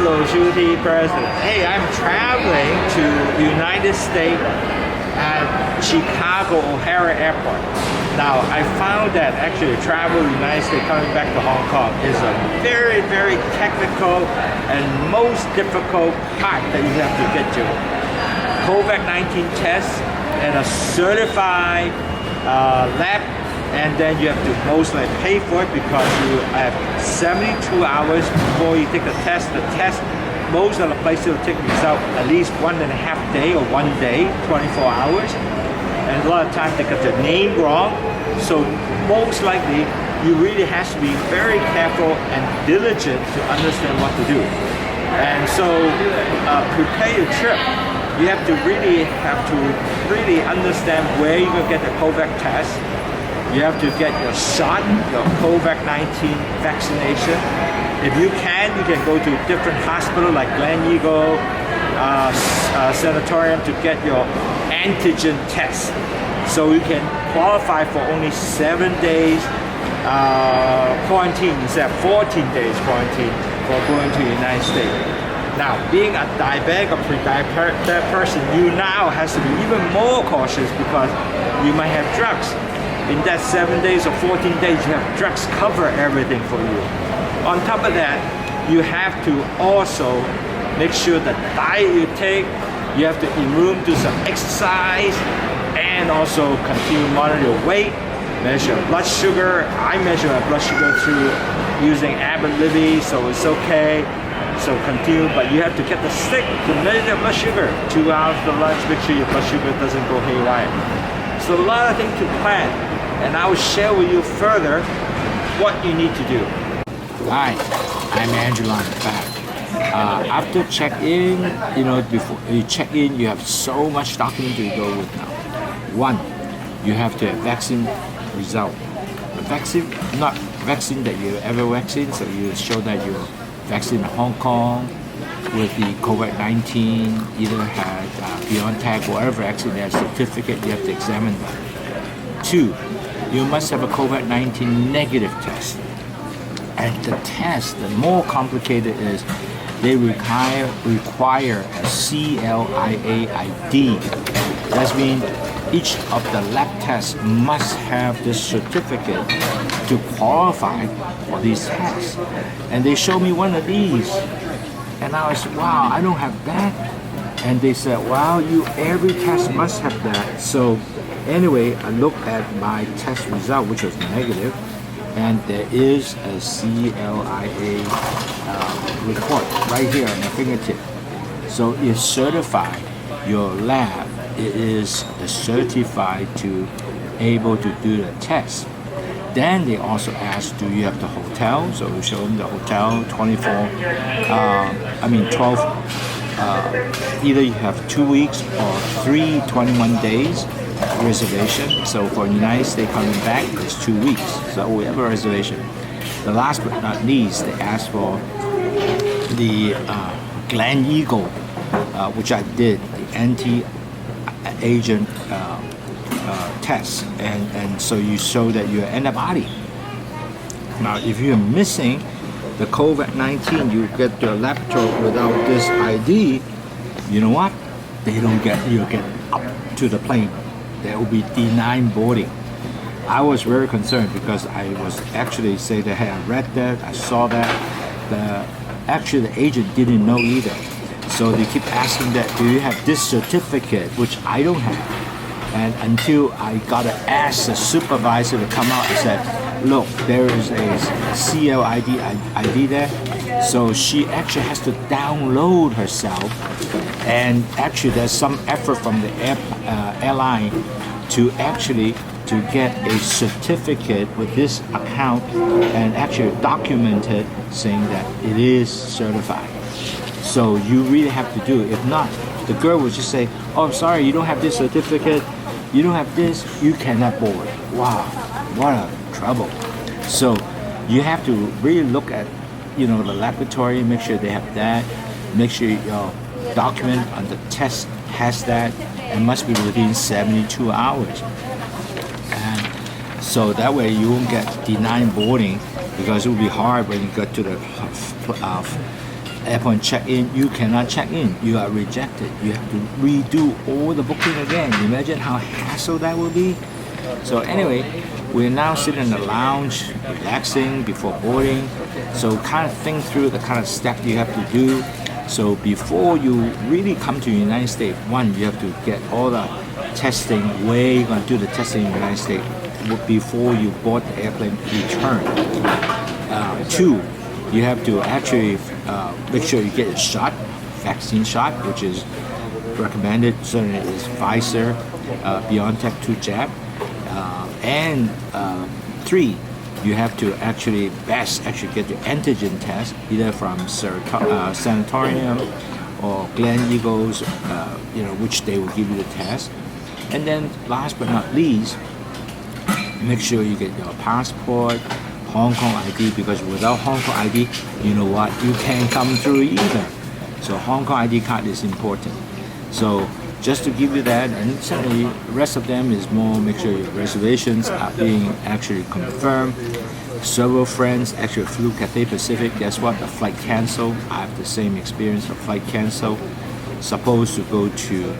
Lowsutea President. Hey, I'm traveling to United States at Chicago O'Hare Airport. Now, I found that actually travel to the United States coming back to Hong Kong is a very, very technical and most difficult part that you have to get to. COVID-19 test and a certified lab, and then you have to most likely pay for it because you have 72 hours before you take the test. The test, most of the places will take result at least 1.5 days or 1 day, 24 hours. And a lot of times they got the name wrong. So most likely you really have to be very careful and diligent to understand what to do. And so prepare your trip. You have to really understand where you're going to get the COVID test. You have to get your shot, your COVID-19 vaccination. If you can go to different hospitals like Glen Eagle Sanatorium to get your antigen test. So you can qualify for only 7 days quarantine instead of 14 days quarantine for going to the United States. Now, being a diabetic or pre-diabetic person, you now has to be even more cautious because you might have drugs. In that 7 days or 14 days, you have drugs cover everything for you. On top of that, you have to also make sure the diet you take, you have to do some exercise, and also continue to monitor your weight, measure blood sugar. I measure my blood sugar through using Abbott Libby, so it's okay. So continue, but you have to get the stick to measure your blood sugar. 2 hours for lunch, make sure your blood sugar doesn't go haywire. So a lot of things to plan, and I will share with you further what you need to do. Hi, I'm Angela. I'm back. After check-in, before you check in, you have so much document to go with now. One, you have the vaccine result. The vaccine, not vaccine that you ever vaccine, so you show that you're vaccinated in Hong Kong with the COVID-19, either had BioNTech or whatever vaccine, there's a certificate, you have to examine that. Two, you must have a COVID-19 negative test. And the test, the more complicated is, they require a CLIA ID. That means each of the lab tests must have this certificate to qualify for these tests. And they showed me one of these, and I was, wow, I don't have that. And they said, wow, every test must have that. So anyway, I looked at my test result, which was negative, and there is a CLIA report right here on my fingertip. So it's certified. Your lab is certified to able to do the test. Then they also ask, do you have the hotel? So we show them the hotel, 12, either you have 2 weeks or 21 days reservation. So for United States coming back, it's 2 weeks. So we have a reservation. The last but not least, they ask for the Glen Eagle, which I did, the anti-agent test, and so you show that you're antibody. Now, if you're missing the COVID-19, you get to a laboratory without this ID, you know what? You'll get up to the plane. There will be denied boarding. I was very concerned because I was actually say that, hey, I read that, I saw that. Actually, the agent didn't know either. So they keep asking that, do you have this certificate, which I don't have. And until I got to ask the supervisor to come out and said, look, there is a CLID ID there. So she actually has to download herself. And actually there's some effort from the airline to actually to get a certificate with this account and actually documented saying that it is certified. So you really have to do it. If not, the girl would just say, oh, I'm sorry, you don't have this certificate, you don't have this, you cannot board. Wow, what a trouble. So you have to really look at, the laboratory, make sure they have that, make sure your document on the test has that, and must be within 72 hours. And so that way you won't get denied boarding, because it will be hard when you get to the airport check-in, you cannot check in. You are rejected. You have to redo all the booking again. Imagine how hassle that will be. So anyway, we're now sitting in the lounge, relaxing before boarding. So kind of think through the kind of step you have to do. So before you really come to the United States, one, you have to get all the testing, where you're going to do the testing in the United States before you board the airplane return. Two, you have to actually make sure you get a shot, vaccine shot, which is recommended. Certainly is Pfizer, BioNTech 2 jab. And three, you have to actually get your antigen test either from sanatorium or Glen Eagles, which they will give you the test. And then last but not least, make sure you get your passport, Hong Kong ID, because without Hong Kong ID, you know what, you can't come through either. So Hong Kong ID card is important. So just to give you that, and certainly the rest of them is more make sure your reservations are being actually confirmed. Several friends actually flew Cathay Pacific. Guess what? The flight canceled. I have the same experience. The flight canceled. Supposed to go to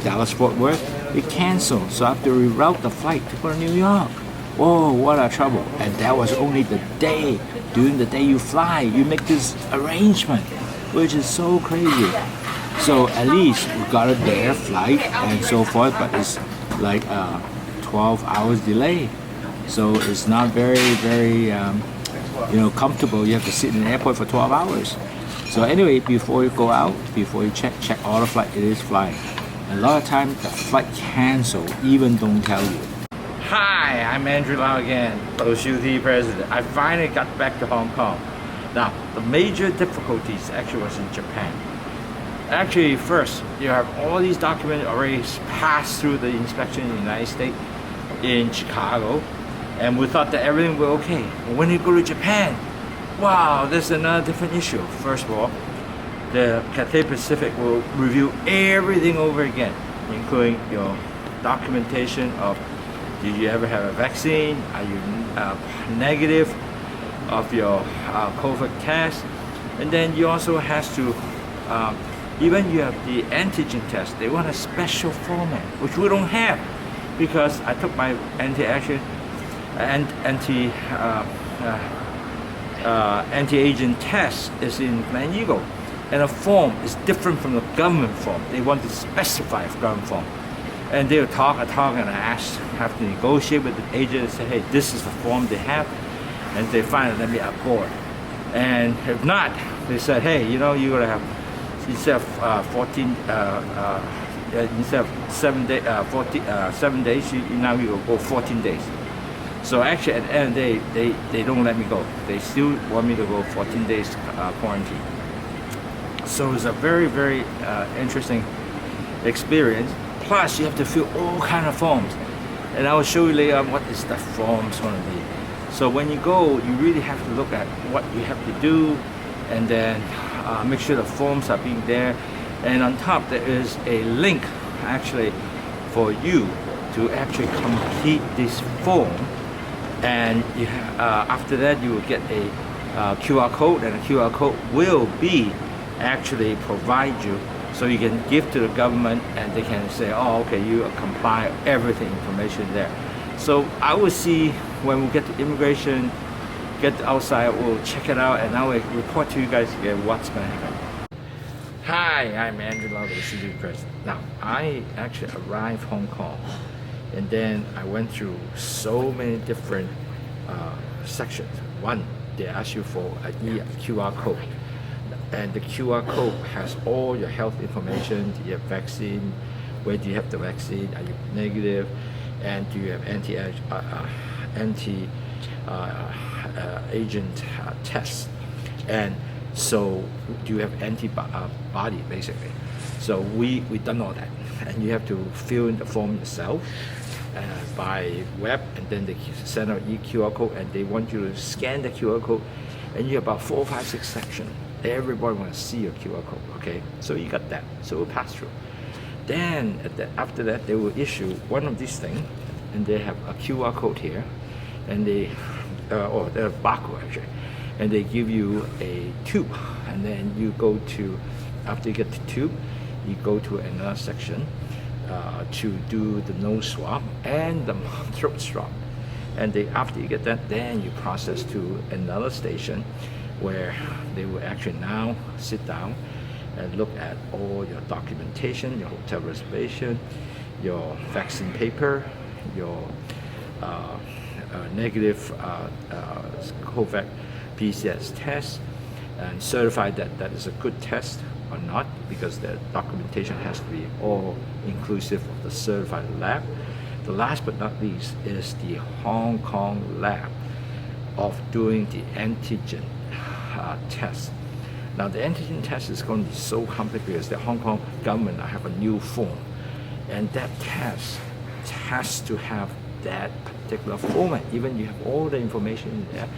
Dallas Fort Worth, it canceled. So I have to reroute the flight to go to New York. Whoa, what a trouble! And that was only the day. During the day you fly, you make this arrangement, which is so crazy. So at least we got it there, flight and so forth, but it's like 12 hours delay. So it's not very, very, comfortable. You have to sit in the airport for 12 hours. So anyway, before you go out, before you check all the flight, it is flying. A lot of times the flight cancel, even don't tell you. Hi, I'm Andrew Lau again, Lowsutea President. I finally got back to Hong Kong. Now, the major difficulties actually was in Japan. Actually, first, you have all these documents already passed through the inspection in the United States in Chicago, and we thought that everything was okay. But when you go to Japan, wow, there's another different issue. First of all, the Cathay Pacific will review everything over again, including your documentation of did you ever have a vaccine, are you negative of your COVID test, and then you also has to even you have the antigen test, they want a special format, which we don't have because I took my anti-agent test is in Glen Eagle, and a form is different from the government form. They want to specify a government form, and they'll talk, and I have to negotiate with the agent and say, hey, this is the form they have, and they finally let me aboard. And if not, they said, hey, you're gonna have instead of 7 days, now you will go 14 days. So actually, at the end of the day, they don't let me go. They still want me to go 14 days quarantine. So it's a very, very interesting experience. Plus, you have to fill all kind of forms, and I will show you later what is the forms going to be. So when you go, you really have to look at what you have to do, and then make sure the forms are being there. And on top, there is a link actually for you to actually complete this form. And you after that, you will get a QR code, and the QR code will be actually provide you so you can give to the government, and they can say, oh, okay, you comply everything information there. So I will see when we get to immigration, get outside, we'll check it out, and I will report to you guys again what's going to happen. Hi, I'm Andrew Lau, Lowsutea President. Now, I actually arrived Hong Kong, and then I went through so many different sections. One, they ask you for a QR code, and the QR code has all your health information. Do you have vaccine? Where do you have the vaccine? Are you negative? And do you have agent tests? And so do you have antibody basically? So we done all that, and you have to fill in the form yourself by web, and then they send out QR code, and they want you to scan the QR code, and you have about 4, 5, 6 sections. Everybody wants to see your QR code. Okay, so you got that. So we'll pass through. Then after that, they will issue one of these things, and they have a QR code here, and they or a barcode actually, and they give you a tube, and then you go to, after you get the tube, you go to another section to do the nose swab and the throat swab. And after you get that, then you process to another station where they will actually now sit down and look at all your documentation, your hotel reservation, your vaccine paper, your negative COVID PCS test, and certify that that is a good test or not, because the documentation has to be all inclusive of the certified lab. The last but not least is the Hong Kong lab of doing the antigen test. Now the antigen test is going to be so complicated because the Hong Kong government have a new form, and that test has to have that particular format. Even you have all the information in there,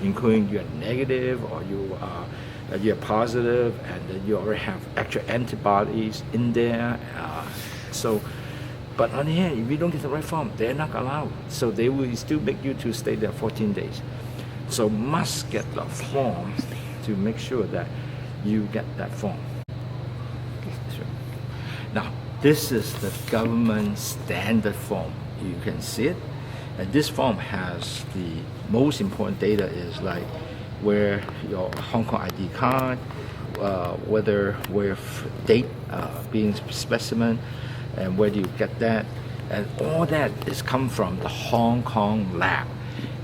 including you're negative or you're positive, and then you already have actual antibodies in there. But on the hand, if you don't get the right form, they're not allowed. So they will still make you to stay there 14 days. So must get the form to make sure that you get that form. Now, this is the government standard form. You can see it. And this form has the most important data is like where your Hong Kong ID card, whether with date being specimen, and where do you get that, and all that is come from the Hong Kong lab.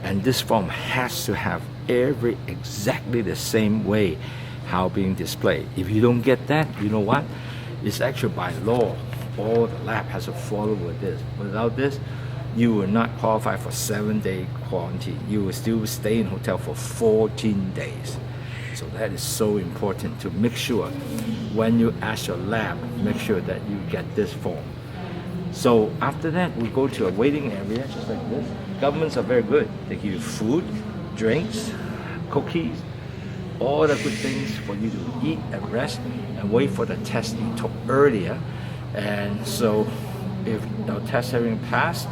And this form has to have exactly the same way how being displayed. If you don't get that, you know what? It's actually by law, all the lab has to follow with this. Without this, you will not qualify for 7-day quarantine. You will still stay in hotel for 14 days. So that is so important to make sure when you ask your lab, make sure that you get this form. So after that, we go to a waiting area just like this. Governments are very good. They give you food, drinks, cookies, all the good things for you to eat and rest and wait for the test you took earlier. And so if your test having passed,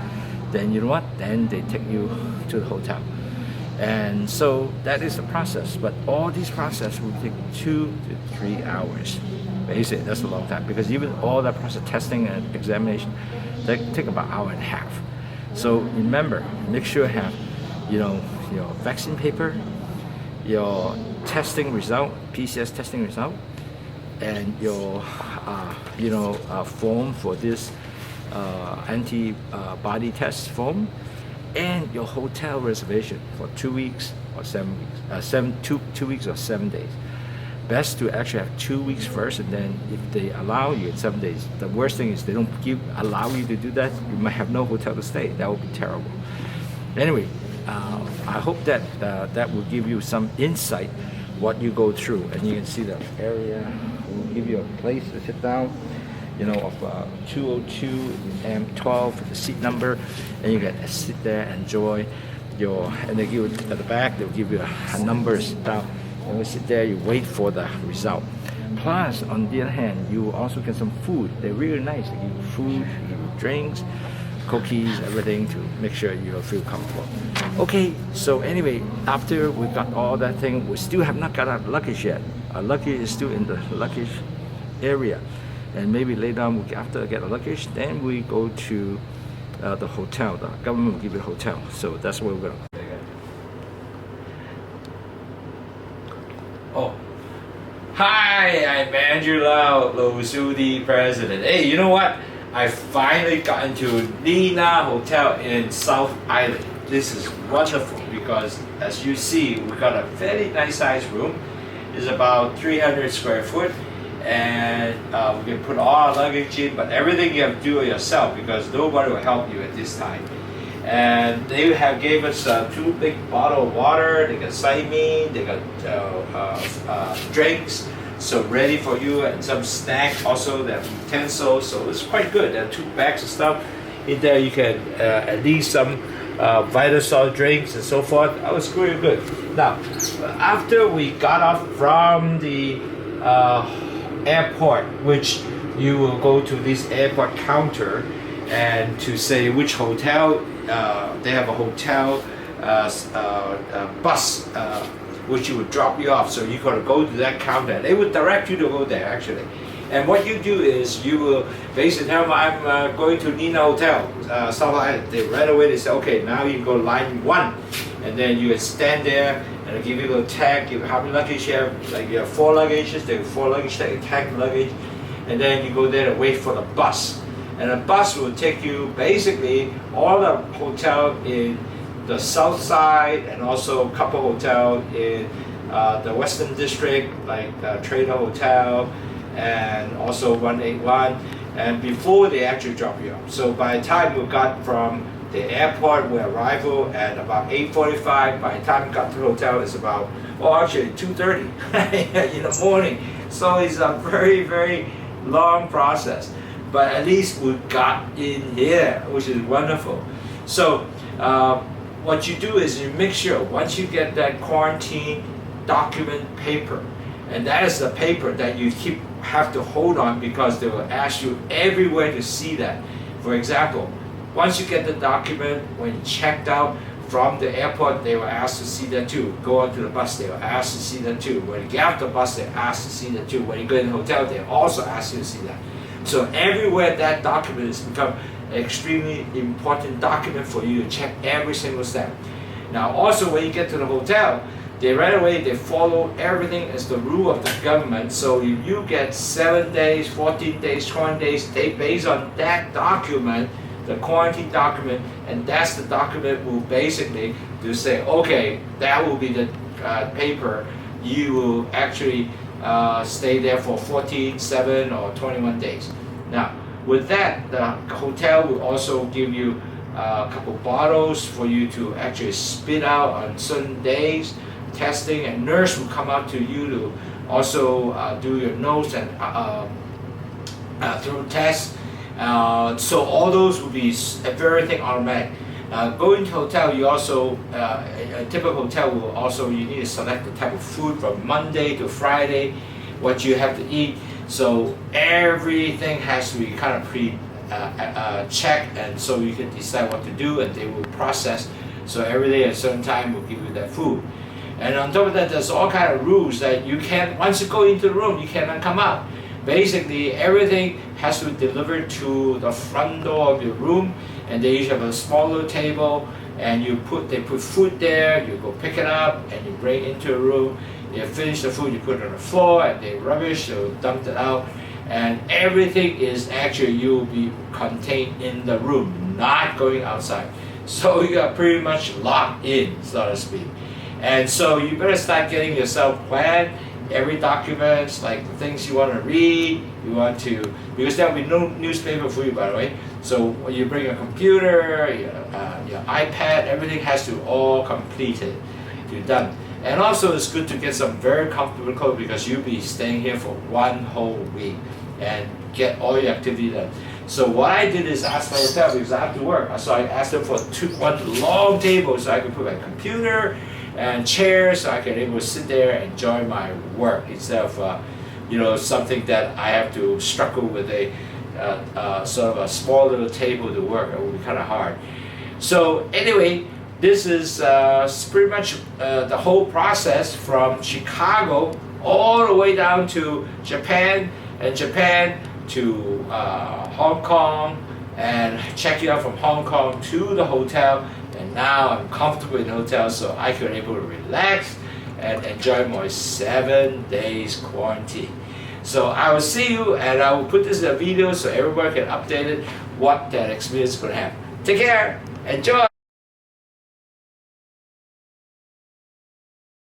then you know what? Then they take you to the hotel. And so that is the process. But all these process will take 2 to 3 hours. Basically, that's a long time, because even all that process, testing and examination, they take about an hour and a half. So remember, make sure you have, your vaccine paper, your testing result, PCS testing result, and your form for this antibody test form, and your hotel reservation for 2 weeks or 7 weeks, 2 weeks or 7 days. Best to actually have 2 weeks first, and then if they allow you in 7 days. The worst thing is they don't allow you to do that. You might have no hotel to stay. That would be terrible. Anyway, I hope that that will give you some insight what you go through, and you can see the area. Will give you a place to sit down, of 202 M12, the seat number, and you can sit there, enjoy and they give you at the back, they'll give you a number, sit down, and you sit there, you wait for the result. Plus, on the other hand, you will also get some food. They're really nice. They give you food, they give you drinks, cookies, everything to make sure you feel comfortable. Okay, so anyway, after we got all that thing, we still have not got our luggage yet. Our luggage is still in the luggage area. And maybe later on, after I get the luggage, then we go to the hotel. The government will give you a hotel. So that's where we're going to. Oh. Hi, I'm Andrew Lau, Lowsutea President. Hey, you know what? I finally got into Nina Hotel in South Island. This is wonderful because, as you see, we got a very nice sized room. It's about 300 square foot, and we can put all our luggage in, but everything you have to do yourself because nobody will help you at this time. And they have gave us 2 big bottles of water. They got sardine, they got drinks, so ready for you, and some snacks also. They have utensils, so it's quite good. There are 2 bags of stuff in there. You can at least some Vita salt drinks and so forth. That was really good. Now, after we got off from the airport, which you will go to this airport counter and to say which hotel. They have a hotel bus which would drop you off. So you got to go to that counter. They would direct you to go there actually. And what you do is you will basically tell them, I'm going to Nina Hotel, stuff like that. They right away they say, okay, now you go line 1, and then you stand there and they give you a little tag, give you how many luggage you have. Like you have 4 luggages, they have 4 luggage, they tag the luggage, and then you go there to wait for the bus. And the bus will take you basically all the hotel in the south side and also a couple hotel in the western district, like Trader Hotel and also 181, and before they actually drop you off. So by the time we got from the airport, we arrival at about 8:45. By the time we got to the hotel, it's about, well, actually 2:30 in the morning. So it's a very, very long process. But at least we got in here, which is wonderful. So what you do is you make sure once you get that quarantine document paper, and that is the paper that you have to hold on because they will ask you everywhere to see that. For example, once you get the document, when you checked out from the airport, they will ask to see that too. Go onto the bus, they will ask to see that too. When you get off the bus, they ask to see that too. When you go in the hotel, they also ask you to see that. So everywhere that document has become an extremely important document for you to check every single step. Now also when you get to the hotel, they right away they follow everything as the rule of the government. So if you get 7 days, 14 days, 20 days, they base on that document, the quarantine document, and that's the document will basically to say, okay, that will be the paper you will actually stay there for 14, 7, or 21 days. Now, with that, the hotel will also give you a couple bottles for you to actually spit out on certain days, testing, and nurse will come out to you to also do your nose and throat tests. So all those will be everything automatic. Going to hotel, you also a typical hotel will also you need to select the type of food from Monday to Friday, what you have to eat. So everything has to be kind of checked, and so you can decide what to do, and they will process. So every day at a certain time will give you that food. And on top of that, there's all kind of rules that you can't. Once you go into the room, you cannot come out. Basically, everything has to be delivered to the front door of your room, and they usually have a small little table, and they put food there. You go pick it up, and you bring it into a room. You finish the food, you put it on the floor, and they rubbish, so dump it out, and everything is actually you'll be contained in the room, not going outside. So you are pretty much locked in, so to speak. And so you better start getting yourself planned. Every document, like the things you want to read, because there will be no newspaper for you, by the way. So when you bring your computer, your iPad, everything has to all completed, to done. And also it's good to get some very comfortable clothes because you'll be staying here for 1 whole week and get all your activity done. So what I did is ask the hotel because I have to work. So I asked them for one long table so I could put my computer and chairs so I can able to sit there and enjoy my work instead of something that I have to struggle with a sort of a small little table to work. It will be kind of hard. So anyway, this is pretty much the whole process from Chicago all the way down to Japan, and Japan to Hong Kong, and checking out from Hong Kong to the hotel. And now I'm comfortable in the hotel, so I can able to relax and enjoy my 7 days quarantine. So I will see you, and I will put this in a video so everybody can update it what that experience is going to have. Take care, enjoy.